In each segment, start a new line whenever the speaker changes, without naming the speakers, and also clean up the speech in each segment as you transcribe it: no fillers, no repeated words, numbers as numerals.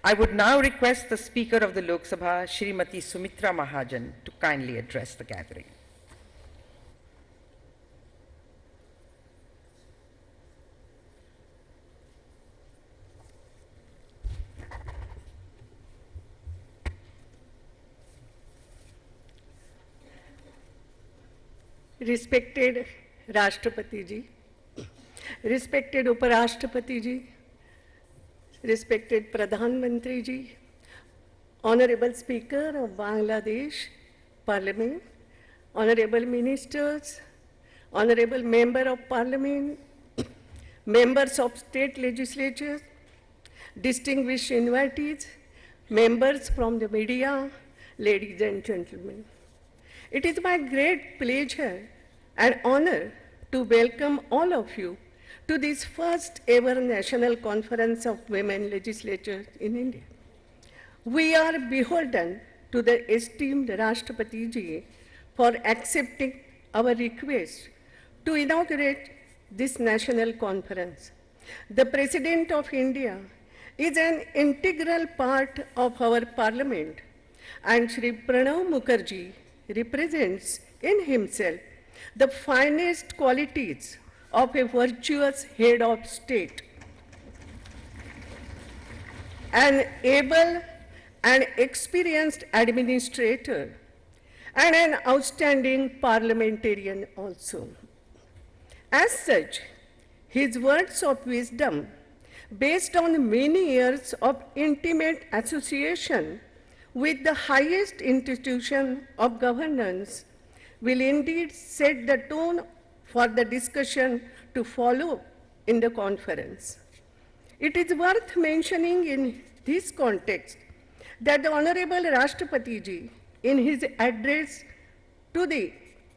I would now request the Speaker of the Lok Sabha, Shrimati Sumitra Mahajan, to kindly address the gathering.
Respected Rashtrapati ji, respected Uparashtrapati ji, respected Pradhan Mantri ji, Honorable Speaker of Bangladesh Parliament, Honorable Ministers, Honorable Member of Parliament, members of state legislatures, distinguished invitees, members from the media, ladies and gentlemen. It is my great pleasure and honor to welcome all of you to this first ever National Conference of Women Legislators in India. We are beholden to the esteemed Rashtrapati ji for accepting our request to inaugurate this national conference. The President of India is an integral part of our parliament, and Shri Pranav Mukherjee represents in himself the finest qualities of a virtuous head of state, an able and experienced administrator, and an outstanding parliamentarian also. As such, his words of wisdom, based on many years of intimate association with the highest institution of governance, will indeed set the tone for the discussion to follow in the conference. It is worth mentioning in this context that the Honorable Rashtrapati ji, in his address to the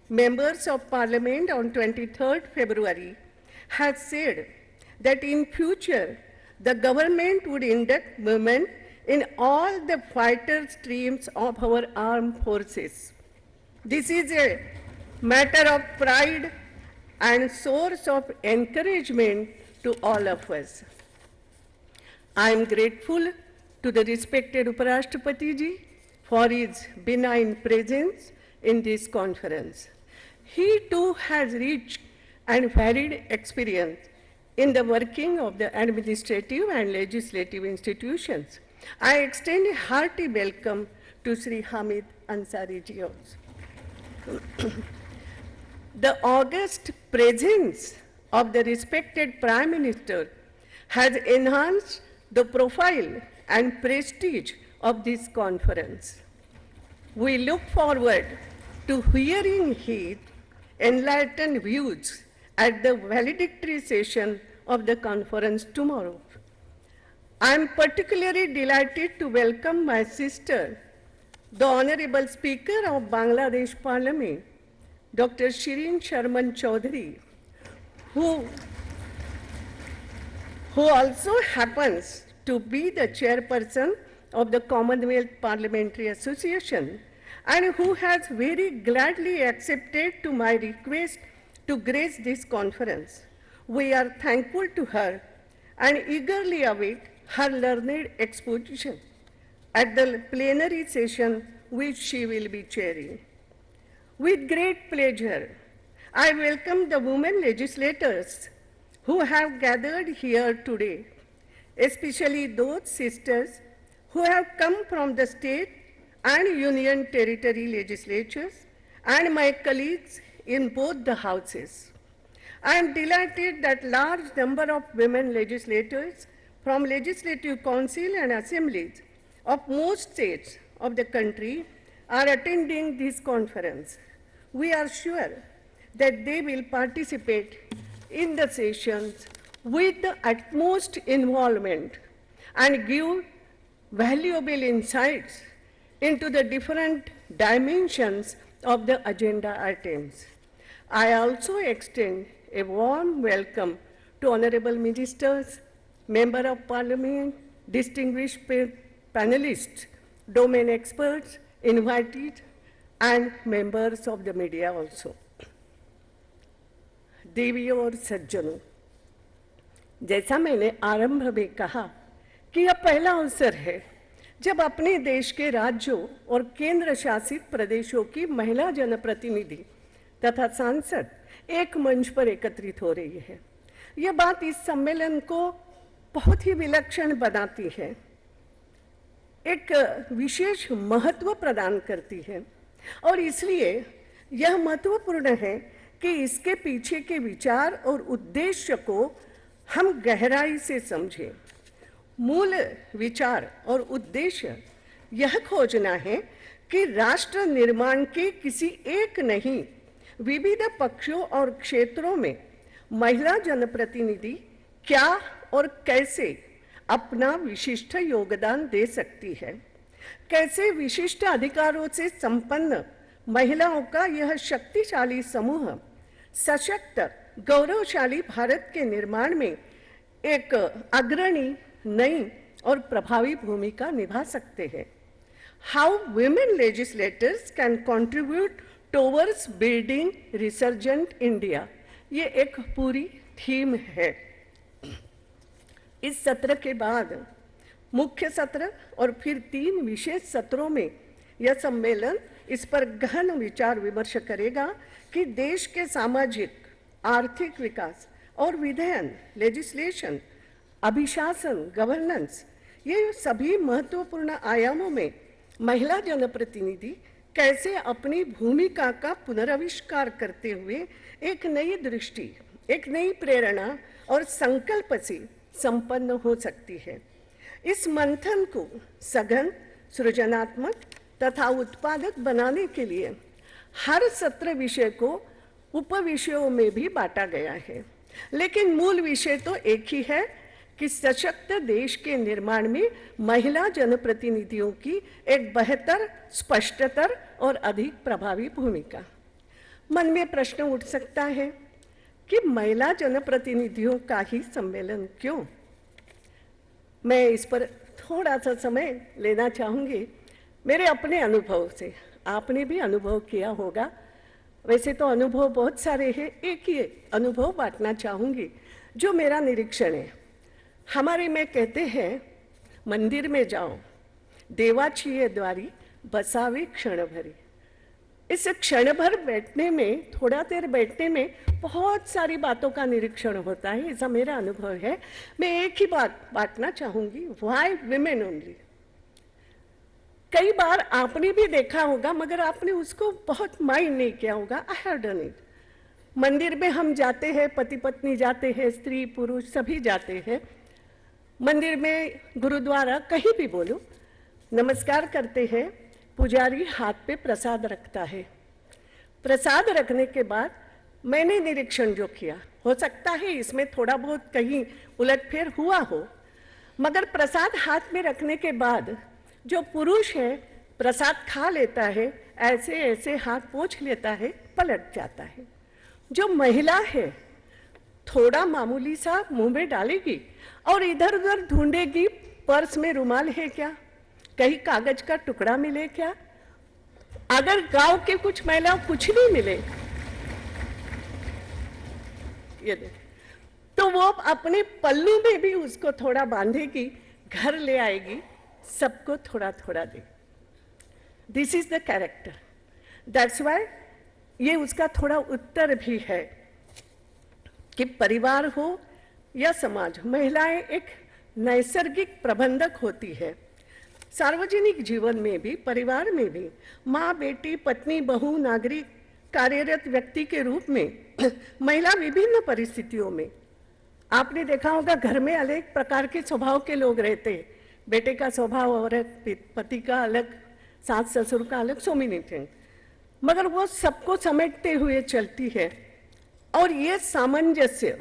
members of Parliament on 23rd February, has said that in future the government would induct women in all the fighter streams of our armed forces. This is a matter of pride and source of encouragement to all of us. I am grateful to the respected Uparashtrapati ji for his benign presence in this conference. He too has rich and varied experience in the working of the administrative and legislative institutions. I extend a hearty welcome to Sri Hamid Ansari ji also. The august presence of the respected Prime Minister has enhanced the profile and prestige of this conference. We look forward to hearing his enlightened views at the valedictory session of the conference tomorrow. I am particularly delighted to welcome my sister, the Honorable Speaker of Bangladesh Parliament, Dr. Shirin Sharman Chaudhary, who also happens to be the chairperson of the Commonwealth Parliamentary Association and who has very gladly accepted to my request to grace this conference. We are thankful to her and eagerly await her learned exposition at the plenary session which she will be chairing. With great pleasure, I welcome the women legislators who have gathered here today, especially those sisters who have come from the state and union territory legislatures and my colleagues in both the houses. I am delighted that large number of women legislators from legislative council and assemblies of most states of the country are attending this conference. We are sure that they will participate in the sessions with the utmost involvement and give valuable insights into the different dimensions of the agenda items. I also extend a warm welcome to honorable ministers, member of parliament, distinguished panelists, domain experts, invited, and members of the media also. देवियों और सज्जनों, जैसा मैंने आरंभ में कहा कि यह पहला अवसर है जब अपने देश के राज्यों और केंद्र शासित प्रदेशों की महिला जनप्रतिनिधि तथा सांसद एक मंच पर एकत्रित हो रही है। यह बात इस सम्मेलन को बहुत ही विलक्षण बनाती है, एक विशेष महत्व प्रदान करती है और इसलिए यह महत्वपूर्ण है कि इसके पीछे के विचार और उद्देश्य को हम गहराई से समझें। मूल विचार और उद्देश्य यह खोजना है कि राष्ट्र निर्माण के किसी एक नहीं, विविध पक्षों और क्षेत्रों में महिला जनप्रतिनिधि क्या और कैसे अपना विशिष्ट योगदान दे सकती है, कैसे विशिष्ट अधिकारों से संपन्न महिलाओं का यह शक्तिशाली समूह सशक्त गौरवशाली भारत के निर्माण में एक अग्रणी, नई और प्रभावी भूमिका निभा सकते हैं। How women legislators can contribute towards building resurgent India, ये एक पूरी थीम है। इस सत्र के बाद मुख्य सत्र और फिर 3 विशेष सत्रों में यह सम्मेलन इस पर गहन विचार विमर्श करेगा कि देश के सामाजिक, आर्थिक विकास और विधायन, लेजिस्लेशन, अभिशासन, गवर्नेंस, ये सभी महत्वपूर्ण आयामों में महिला जनप्रतिनिधि कैसे अपनी भूमिका का पुनराविष्कार करते हुए एक नई दृष्टि, एक नई प्रेरणा और संकल्प से संपन्न हो सकती है। इस मंथन को सघन, सृजनात्मक तथा उत्पादक बनाने के लिए हर सत्र विषय को उपविषयों में भी बांटा गया है, लेकिन मूल विषय तो एक ही है कि सशक्त देश के निर्माण में महिला जनप्रतिनिधियों की एक बेहतर, स्पष्टतर और अधिक प्रभावी भूमिका। मन में प्रश्न उठ सकता है कि महिला जनप्रतिनिधियों का ही सम्मेलन क्यों? मैं इस पर थोड़ा सा समय लेना चाहूँगी मेरे अपने अनुभव से। आपने भी अनुभव किया होगा, वैसे तो अनुभव बहुत सारे हैं, एक ही अनुभव बांटना चाहूँगी जो मेरा निरीक्षण है। हमारे में कहते हैं, मंदिर में जाओ, देवाची द्वारी बसावे क्षण भरी। इस क्षण भर बैठने में, थोड़ा देर बैठने में बहुत सारी बातों का निरीक्षण होता है, ऐसा मेरा अनुभव है। मैं एक ही बात बांटना चाहूँगी, व्हाई विमेन ओनली। कई बार आपने भी देखा होगा मगर आपने उसको बहुत माइंड नहीं किया होगा। I have done it. मंदिर में हम जाते हैं, पति पत्नी जाते हैं, स्त्री पुरुष सभी जाते हैं। मंदिर में, गुरुद्वारा, कहीं भी बोलो, नमस्कार करते हैं, पुजारी हाथ पे प्रसाद रखता है। प्रसाद रखने के बाद मैंने निरीक्षण जो किया, हो सकता है इसमें थोड़ा बहुत कहीं उलटफेर हुआ हो, मगर प्रसाद हाथ में रखने के बाद जो पुरुष है प्रसाद खा लेता है, ऐसे ऐसे हाथ पोंछ लेता है, पलट जाता है। जो महिला है थोड़ा मामूली सा मुंह में डालेगी और इधर उधर ढूंढेगी, पर्स में रुमाल है क्या, कहीं कागज का टुकड़ा मिले क्या। अगर गांव के कुछ महिलाओं कुछ नहीं मिले, ये देख, तो वो अपने पल्लू में भी उसको थोड़ा बांधेगी, घर ले आएगी, सबको थोड़ा थोड़ा दे। This is the character. That's why ये उसका थोड़ा उत्तर भी है कि परिवार हो या समाज, महिलाएं एक नैसर्गिक प्रबंधक होती है। सार्वजनिक जीवन में भी, परिवार में भी माँ, बेटी, पत्नी, बहू, नागरिक, कार्यरत व्यक्ति के रूप में महिला विभिन्न परिस्थितियों में, आपने देखा होगा घर में अलग प्रकार के स्वभाव के लोग रहते हैं। बेटे का स्वभाव और पति का अलग, सास ससुर का अलग, सो मेनी थिंग, मगर वो सबको समेटते हुए चलती है और ये सामंजस्य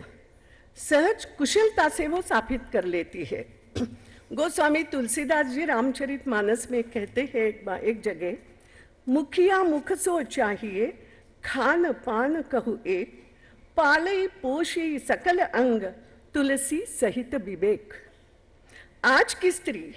सहज कुशलता से वो स्थापित कर लेती है। गोस्वामी तुलसीदास जी रामचरितमानस में कहते हैं एक जगह, मुखिया मुख सो चाहिए, खान पान कहु एक, पालई पोषी सकल अंग, तुलसी सहित विवेक। आज की स्त्री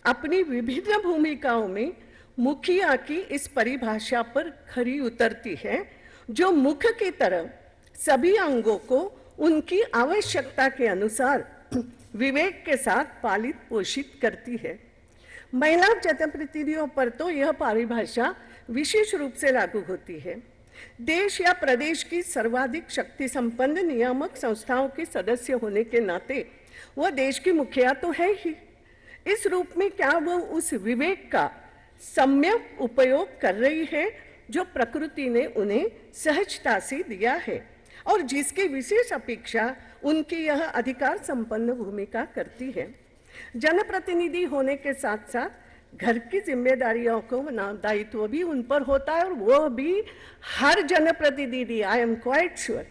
अपनी विभिन्न भूमिकाओं में मुखिया की इस परिभाषा पर खरी उतरती है, जो मुख की तरह सभी अंगों को उनकी आवश्यकता के अनुसार विवेक के साथ पालित पोषित करती है। महिला जनप्रतिनिधियों पर तो यह परिभाषा विशेष रूप से लागू होती है। देश या प्रदेश की सर्वाधिक शक्ति संपन्न नियामक संस्थाओं के सदस्य होने के नाते वह देश की मुखिया तो है ही। इस रूप में क्या वह उस विवेक का सम्यक उपयोग कर रही है जो प्रकृति ने उन्हें सहजता से दिया है और जिसकी विशेष अपेक्षा उनकी यह अधिकार संपन्न भूमिका करती है। जनप्रतिनिधि होने के साथ साथ घर की जिम्मेदारियों को दायित्व भी उन पर होता है और वह भी हर जनप्रतिनिधि, आई एम क्वाइट श्योर,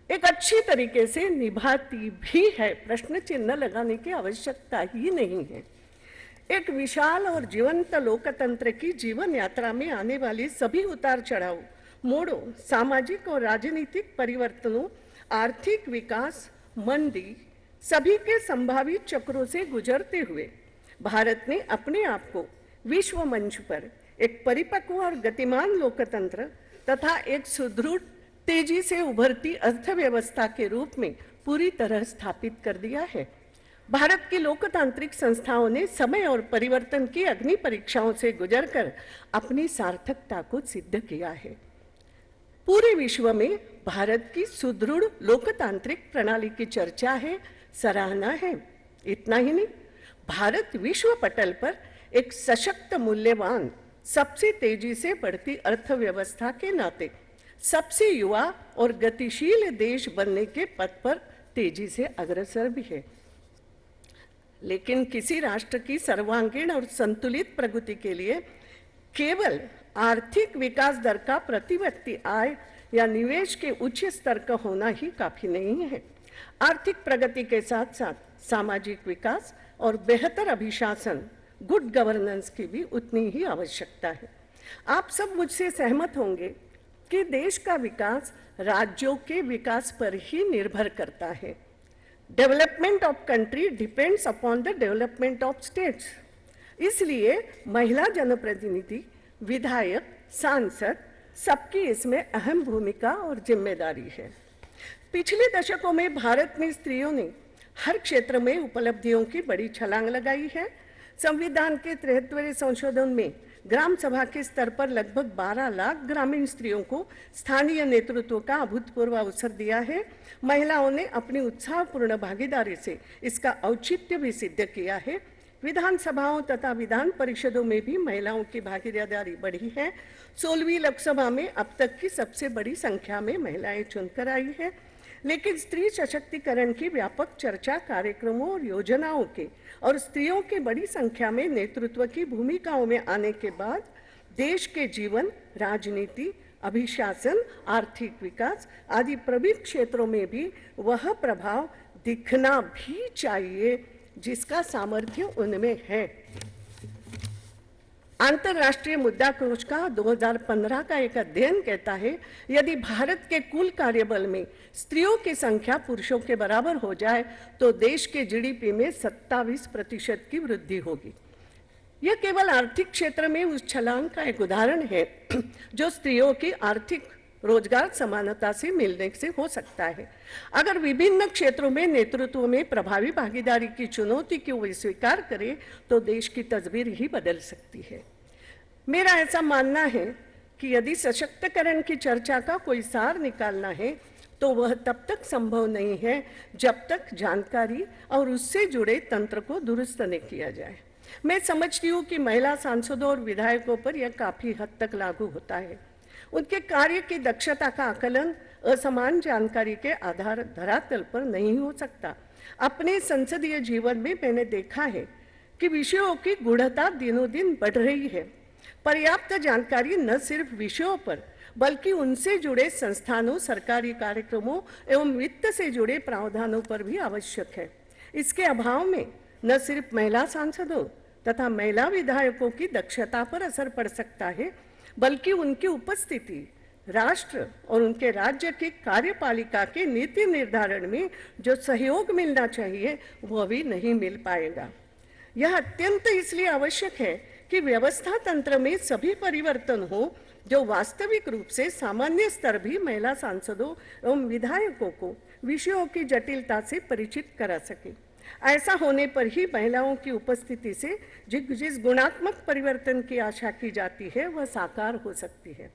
एक अच्छी तरीके से निभाती भी है। प्रश्न चिन्ह लगाने की आवश्यकता ही नहीं है। एक विशाल और जीवंत लोकतंत्र की जीवन यात्रा में आने वाले सभी उतार चढ़ाव, मोड़ों, सामाजिक और राजनीतिक परिवर्तनों, आर्थिक विकास, मंदी, सभी के संभावित चक्रों से गुजरते हुए भारत ने अपने आप को विश्व मंच पर एक परिपक्व और गतिमान लोकतंत्र तथा एक सुदृढ़, तेजी से उभरती अर्थव्यवस्था के रूप में पूरी तरह स्थापित कर दिया है। भारत की लोकतांत्रिक संस्थाओं ने समय और परिवर्तन की अग्नि परीक्षाओं से गुजरकर अपनी सार्थकता को सिद्ध किया है। पूरे विश्व में भारत की सुदृढ़ लोकतांत्रिक प्रणाली की चर्चा है, सराहना है। इतना ही नहीं, भारत विश्व पटल पर एक सशक्त, मूल्यवान, सबसे तेजी से बढ़ती अर्थव्यवस्था के नाते सबसे युवा और गतिशील देश बनने के पथ पर तेजी से अग्रसर भी है। लेकिन किसी राष्ट्र की सर्वांगीण और संतुलित प्रगति के लिए केवल आर्थिक विकास दर का प्रति व्यक्ति आय या निवेश के उच्च स्तर का होना ही काफी नहीं है। आर्थिक प्रगति के साथ साथ सामाजिक विकास और बेहतर अभिशासन, गुड गवर्नेंस की भी उतनी ही आवश्यकता है। आप सब मुझसे सहमत होंगे कि देश का विकास राज्यों के विकास पर ही निर्भर करता है। Development of country depends upon the development of states. इसलिए महिला जनप्रतिनिधि, विधायक, सांसद, सबकी इसमें अहम भूमिका और जिम्मेदारी है। पिछले दशकों में भारत में स्त्रियों ने हर क्षेत्र में उपलब्धियों की बड़ी छलांग लगाई है। संविधान के 73वें संशोधन में ग्राम सभा के स्तर पर लगभग 12 लाख ग्रामीण स्त्रियों को स्थानीय नेतृत्व का अभूतपूर्व अवसर दिया है। महिलाओं ने अपनी उत्साहपूर्ण भागीदारी से इसका औचित्य भी सिद्ध किया है। विधानसभाओं तथा विधान परिषदों में भी महिलाओं की भागीदारी बढ़ी है। 16वीं लोकसभा में अब तक की सबसे बड़ी संख्या में महिलाएं चुनकर आई है। लेकिन स्त्री सशक्तिकरण की व्यापक चर्चा, कार्यक्रमों और योजनाओं के और स्त्रियों की बड़ी संख्या में नेतृत्व की भूमिकाओं में आने के बाद देश के जीवन, राजनीति, अभिशासन, आर्थिक विकास आदि प्रमुख क्षेत्रों में भी वह प्रभाव दिखना भी चाहिए जिसका सामर्थ्य उनमें है। अंतर्राष्ट्रीय मुद्रा कोष का 2015 का एक अध्ययन कहता है, यदि भारत के कुल कार्यबल में स्त्रियों की संख्या पुरुषों के बराबर हो जाए तो देश के जीडीपी में 27% की वृद्धि होगी। यह केवल आर्थिक क्षेत्र में उस छलांग का एक उदाहरण है जो स्त्रियों की आर्थिक रोजगार समानता से मिलने से हो सकता है। अगर विभिन्न क्षेत्रों में नेतृत्व में प्रभावी भागीदारी की चुनौती को वे स्वीकार करें तो देश की तस्वीर ही बदल सकती है। मेरा ऐसा मानना है कि यदि सशक्तिकरण की चर्चा का कोई सार निकालना है तो वह तब तक संभव नहीं है जब तक जानकारी और उससे जुड़े तंत्र को दुरुस्त नहीं किया जाए। मैं समझती हूँ कि महिला सांसदों और विधायकों पर यह काफी हद तक लागू होता है। उनके कार्य की दक्षता का आकलन असमान जानकारी के आधार धरातल पर नहीं हो सकता। अपने संसदीय जीवन में मैंने देखा है कि विषयों की गूढ़ता दिनों दिन बढ़ रही है। पर्याप्त जानकारी न सिर्फ विषयों पर बल्कि उनसे जुड़े संस्थानों, सरकारी कार्यक्रमों एवं वित्त से जुड़े प्रावधानों पर भी आवश्यक है। इसके अभाव में न सिर्फ महिला सांसदों तथा महिला विधायकों की दक्षता पर असर पड़ सकता है बल्कि उनकी उपस्थिति राष्ट्र और उनके राज्य की कार्यपालिका के नीति निर्धारण में जो सहयोग मिलना चाहिए वह भी नहीं मिल पाएगा। यह अत्यंत इसलिए आवश्यक है कि व्यवस्था तंत्र में सभी परिवर्तन हो जो वास्तविक रूप से सामान्य स्तर भी महिला सांसदों एवं विधायकों को विषयों की जटिलता से परिचित करा सके। ऐसा होने पर ही महिलाओं की उपस्थिति से जिस गुणात्मक परिवर्तन की आशा की जाती है वह साकार हो सकती है।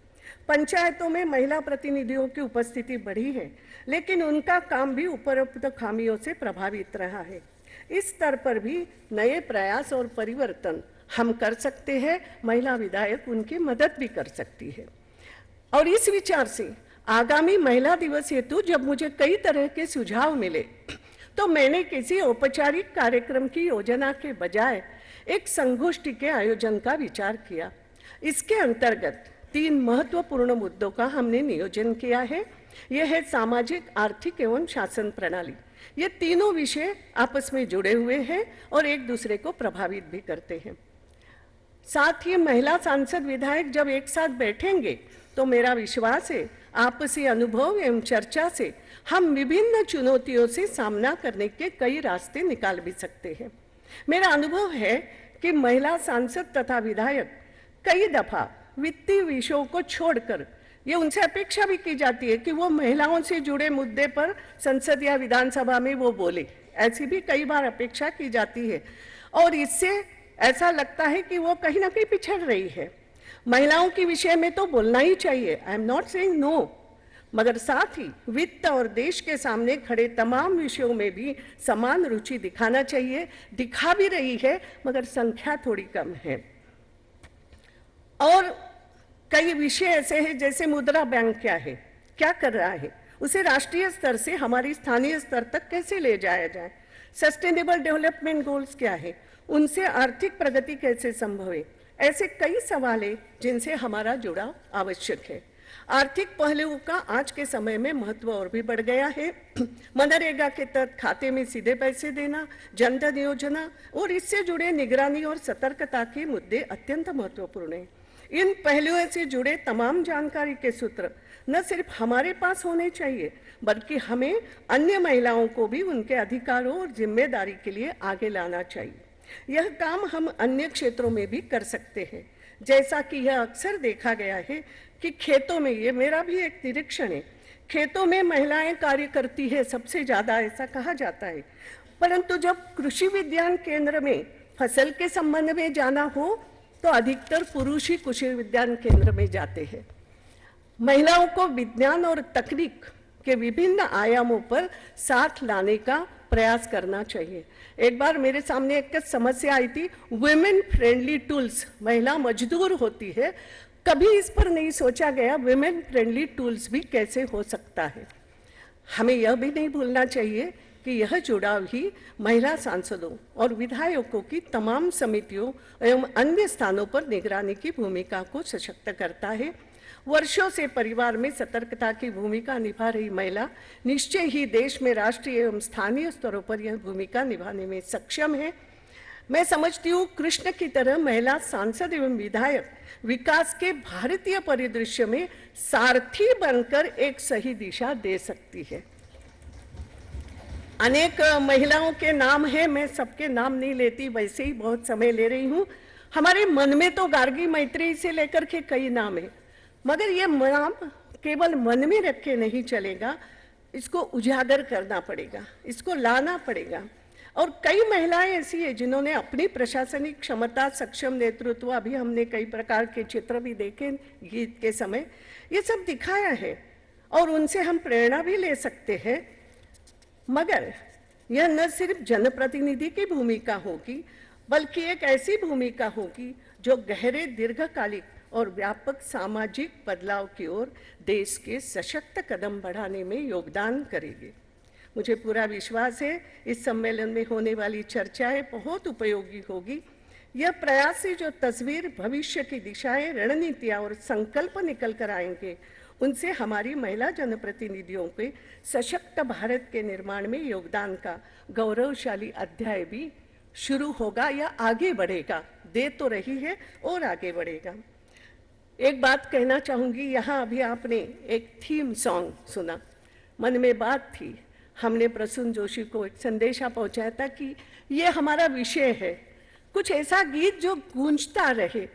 पंचायतों में महिला प्रतिनिधियों की उपस्थिति बढ़ी है, लेकिन उनका काम भी उपरोक्त खामियों से प्रभावित रहा है। इस स्तर पर भी नए प्रयास और परिवर्तन हम कर सकते हैं, महिला विधायक उनकी मदद भी कर सकती है। और इस विचार से आगामी महिला दिवस हेतु जब मुझे कई तरह के सुझाव मिले, तो मैंने किसी औपचारिक कार्यक्रम की योजना के बजाय एक संगोष्ठी के आयोजन का विचार किया। इसके अंतर्गत 3 महत्वपूर्ण मुद्दों का हमने नियोजन किया है। यह है सामाजिक, आर्थिक एवं शासन प्रणाली। ये तीनों विषय आपस में जुड़े हुए हैं और एक दूसरे को प्रभावित भी करते हैं। साथ ही महिला सांसद विधायक जब एक साथ बैठेंगे तो मेरा विश्वास है आपसी अनुभव एवं चर्चा से हम विभिन्न चुनौतियों से सामना करने के कई रास्ते निकाल भी सकते हैं। मेरा अनुभव है कि महिला सांसद तथा विधायक कई दफा वित्तीय विषयों को छोड़कर ये उनसे अपेक्षा भी की जाती है कि वो महिलाओं से जुड़े मुद्दे पर संसद या विधानसभा में वो बोले। ऐसी भी कई बार अपेक्षा की जाती है और इससे ऐसा लगता है कि वो कहीं ना कहीं पिछड़ रही है। महिलाओं के विषय में तो बोलना ही चाहिए, I am not saying no, मगर साथ ही वित्त और देश के सामने खड़े तमाम विषयों में भी समान रुचि दिखाना चाहिए। दिखा भी रही है, मगर संख्या थोड़ी कम है। और कई विषय ऐसे हैं, जैसे मुद्रा बैंक क्या है, क्या कर रहा है, उसे राष्ट्रीय स्तर से हमारी स्थानीय स्तर तक कैसे ले जाया जाए। सस्टेनेबल डेवलपमेंट गोल्स क्या है, उनसे आर्थिक प्रगति कैसे संभव है। ऐसे कई सवाल हैं जिनसे हमारा जुड़ाव आवश्यक है। आर्थिक पहलुओं का आज के समय में महत्व और भी बढ़ गया है। मनरेगा के तहत खाते में सीधे पैसे देना, जनधन योजना और इससे जुड़े निगरानी और सतर्कता के मुद्दे अत्यंत महत्वपूर्ण हैं। इन पहलुओं से जुड़े तमाम जानकारी के सूत्र न सिर्फ हमारे पास होने चाहिए, बल्कि हमें अन्य महिलाओं को भी उनके अधिकारों और जिम्मेदारी के लिए आगे लाना चाहिए। यह काम हम अन्य क्षेत्रों में भी कर सकते हैं। जैसा कि यह अक्सर देखा गया है कि खेतों में, ये मेरा भी एक निरीक्षण है, खेतों में महिलाएं कार्य करती है सबसे ज्यादा, ऐसा कहा जाता है। परंतु जब कृषि विज्ञान केंद्र में फसल के संबंध में जाना हो तो अधिकतर पुरुष ही कृषि विज्ञान केंद्र में जाते हैं। महिलाओं को विज्ञान और तकनीक के विभिन्न आयामों पर साथ लाने का प्रयास करना चाहिए। एक बार मेरे सामने एक समस्या आई थी, वुमेन फ्रेंडली टूल्स, महिला मजदूर होती है, कभी इस पर नहीं सोचा गया वुमेन फ्रेंडली टूल्स भी कैसे हो सकता है। हमें यह भी नहीं भूलना चाहिए कि यह जुड़ाव ही महिला सांसदों और विधायकों की तमाम समितियों एवं अन्य स्थानों पर निगरानी की भूमिका को सशक्त करता है। वर्षों से परिवार में सतर्कता की भूमिका निभा रही महिला निश्चय ही देश में राष्ट्रीय एवं स्थानीय स्तरों पर यह भूमिका निभाने में सक्षम है। मैं समझती हूँ कृष्ण की तरह महिला सांसद एवं विधायक विकास के भारतीय परिदृश्य में सारथी बनकर एक सही दिशा दे सकती है। अनेक महिलाओं के नाम हैं, मैं सबके नाम नहीं लेती, वैसे ही बहुत समय ले रही हूँ। हमारे मन में तो गार्गी मैत्रेयी से लेकर के कई नाम हैं, मगर ये नाम केवल मन में रख के नहीं चलेगा, इसको उजागर करना पड़ेगा, इसको लाना पड़ेगा। और कई महिलाएं ऐसी है जिन्होंने अपनी प्रशासनिक क्षमता, सक्षम नेतृत्व, अभी हमने कई प्रकार के चित्र भी देखे गीत के समय, ये सब दिखाया है और उनसे हम प्रेरणा भी ले सकते हैं। मगर यह न सिर्फ जनप्रतिनिधि की भूमिका होगी, बल्कि एक ऐसी भूमिका होगी जो गहरे, दीर्घकालिक और व्यापक सामाजिक बदलाव की ओर देश के सशक्त कदम बढ़ाने में योगदान करेगी। मुझे पूरा विश्वास है इस सम्मेलन में होने वाली चर्चाएं बहुत उपयोगी होगी। यह प्रयास से जो तस्वीर, भविष्य की दिशाएं, रणनीतियां और संकल्प निकल कर आएंगे, उनसे हमारी महिला जनप्रतिनिधियों के सशक्त भारत के निर्माण में योगदान का गौरवशाली अध्याय भी शुरू होगा या आगे बढ़ेगा। दे तो रही है और आगे बढ़ेगा। एक बात कहना चाहूंगी, यहाँ अभी आपने एक थीम सॉन्ग सुना, मन में बात थी, हमने प्रसून जोशी को एक संदेशा पहुंचाया था कि ये हमारा विषय है, कुछ ऐसा गीत जो गूंजता रहे,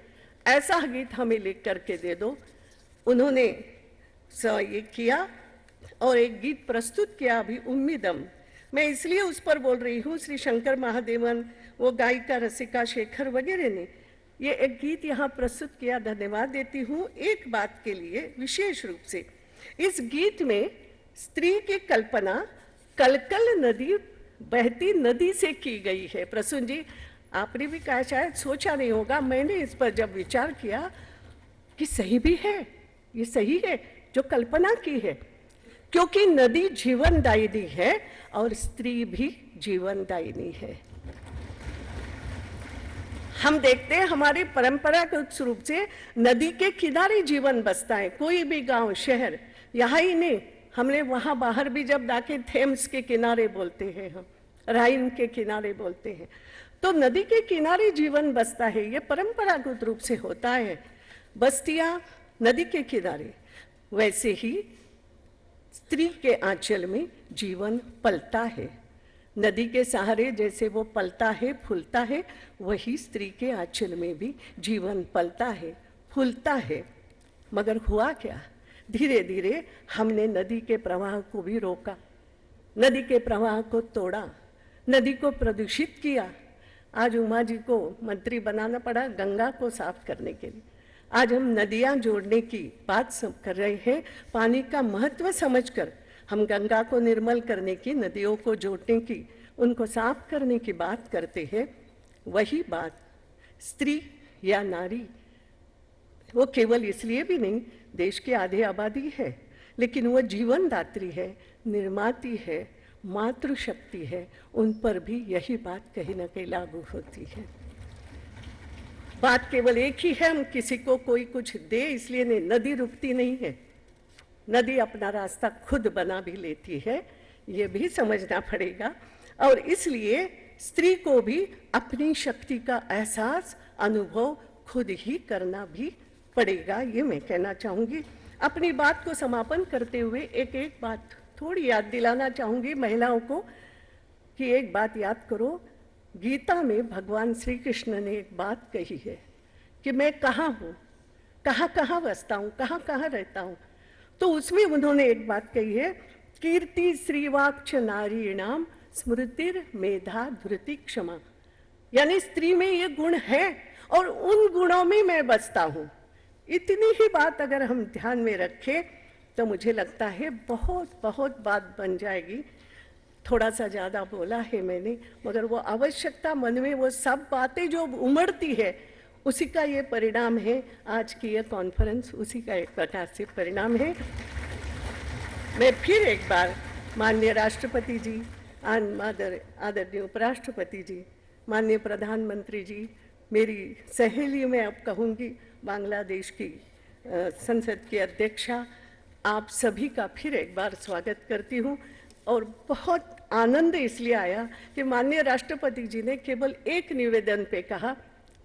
ऐसा गीत हमें लिख करके दे दो। उन्होंने ये किया और एक गीत प्रस्तुत किया अभी, उम्मीदम, मैं इसलिए उस पर बोल रही हूँ, श्री शंकर महादेवन, वो गायिका रसिका शेखर वगैरह ने ये एक गीत यहाँ प्रस्तुत किया, धन्यवाद देती हूँ एक बात के लिए विशेष रूप से। इस गीत में स्त्री की कल्पना कलकल नदी, बहती नदी से की गई है। प्रसून जी, आपने भी कहा, शायद सोचा नहीं होगा, मैंने इस पर जब विचार किया कि सही भी है, ये सही है जो कल्पना की है, क्योंकि नदी जीवनदायिनी है और स्त्री भी जीवनदायिनी है। हम देखते हैं हमारी परंपरागत रूप से नदी के किनारे जीवन बसता है। कोई भी गांव शहर, यहाँ ही नहीं, हमने वहाँ बाहर भी जब जाके थेम्स के किनारे बोलते हैं, हम राइन के किनारे बोलते हैं, तो नदी के किनारे जीवन बसता है, ये परंपरागत रूप से होता है। बस्तियाँ नदी के किनारे, वैसे ही स्त्री के आंचल में जीवन पलता है। नदी के सहारे जैसे वो पलता है, फूलता है, वही स्त्री के आंचल में भी जीवन पलता है, फूलता है। मगर हुआ क्या, धीरे धीरे हमने नदी के प्रवाह को भी रोका, नदी के प्रवाह को तोड़ा, नदी को प्रदूषित किया। आज उमा जी को मंत्री बनाना पड़ा गंगा को साफ करने के लिए। आज हम नदियां जोड़ने की बात कर रहे हैं, पानी का महत्व समझकर हम गंगा को निर्मल करने की, नदियों को जोड़ने की, उनको साफ करने की बात करते हैं। वही बात स्त्री या नारी, वो केवल इसलिए भी नहीं, देश की आधी आबादी है, लेकिन वो जीवनदात्री है, निर्माती है, मातृशक्ति है, उन पर भी यही बात कहीं ना कहीं लागू होती है। बात केवल एक ही है, हम किसी को कोई कुछ दे इसलिए नहीं, नदी रुकती नहीं है, नदी अपना रास्ता खुद बना भी लेती है, ये भी समझना पड़ेगा। और इसलिए स्त्री को भी अपनी शक्ति का एहसास, अनुभव खुद ही करना भी पड़ेगा, ये मैं कहना चाहूँगी। अपनी बात को समापन करते हुए एक बात थोड़ी याद दिलाना चाहूँगी महिलाओं को, कि एक बात याद करो, गीता में भगवान श्री कृष्ण ने एक बात कही है कि मैं कहाँ हूँ, कहाँ कहाँ बसता हूँ, कहाँ कहाँ रहता हूँ। तो उसमें उन्होंने एक बात कही है, कीर्ति श्रीवाक्ष नारीणाम स्मृतिर मेधा धृति क्षमा, यानी स्त्री में ये गुण है और उन गुणों में मैं बसता हूँ। इतनी ही बात अगर हम ध्यान में रखें तो मुझे लगता है बहुत बहुत बात बन जाएगी। थोड़ा सा ज़्यादा बोला है मैंने, मगर वो आवश्यकता मन में, वो सब बातें जो उमड़ती है, उसी का ये परिणाम है आज की ये कॉन्फ्रेंस, उसी का एक प्रकार से परिणाम है। मैं फिर एक बार माननीय राष्ट्रपति जी, आदरणीय उपराष्ट्रपति जी, माननीय प्रधानमंत्री जी, मेरी सहेली में अब कहूँगी बांग्लादेश की संसद की अध्यक्षा, आप सभी का फिर एक बार स्वागत करती हूँ। और बहुत आनंद इसलिए आया कि माननीय राष्ट्रपति जी ने केवल एक निवेदन पे कहा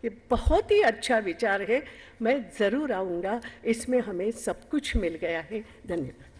कि बहुत ही अच्छा विचार है, मैं ज़रूर आऊँगा, इसमें हमें सब कुछ मिल गया है। धन्यवाद।